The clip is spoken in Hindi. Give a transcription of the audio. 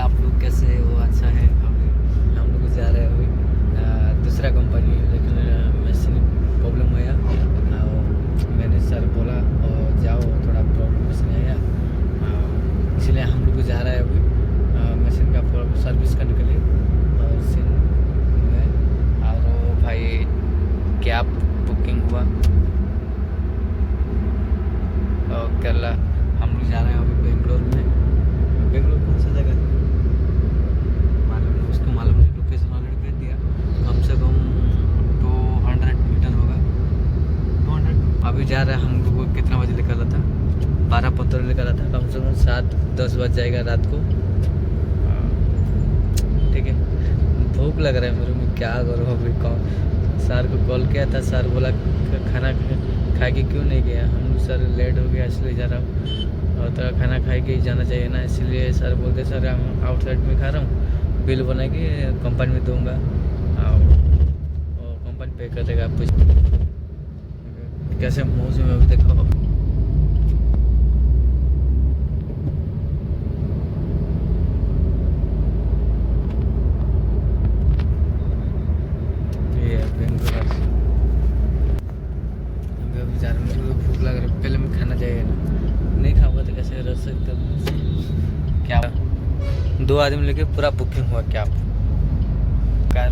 आप लोग कैसे हो? अच्छा है। हम लोग जा रहे हैं अभी दूसरा कंपनी, लेकिन मशीन प्रॉब्लम आया और मैंने सर बोला और जाओ, थोड़ा प्रॉब्लम मशीन आया, इसलिए हम लोग जा रहे हैं अभी मशीन का सर्विस करने के लिए। और सिन में और भाई कैब बुकिंग हुआ और केरला हम लोग जा रहे हैं अभी बेंगलोर में। बेंगलोर कौन सा जगह मालूम नहीं, उसको मालूम नहीं, लोकेशन ऑलरेडी भेज दिया। कम से कम 200 मीटर होगा, 200। अभी जा रहे हैं हम लोग को कितना बजे निकला था? 12:15 निकला था, कम से कम 7-10 बज जाएगा रात को। ठीक है, भूख लग रहा है मेरे में, क्या करूँ अभी। सर को कॉल किया था, सर बोला खाना खा के क्यों नहीं गया। हम सर लेट हो गया इसलिए जा रहा हूँ, और तो खाना खा के ही जाना चाहिए ना, इसलिए सर बोलते सर हम आउटसाइड में खा रहा हूँ, बिल बना के कंपनी में दूंगा और कंपनी पे कर देगा। आप कैसे मौसम में अभी देखो। भूख लग रहा है, पहले मैं खाना चाहिए ना, नहीं खाऊंगा तो कैसे रह सकता हूँ। क्या 2 आदमी लेके पूरा बुकिंग हुआ क्या कार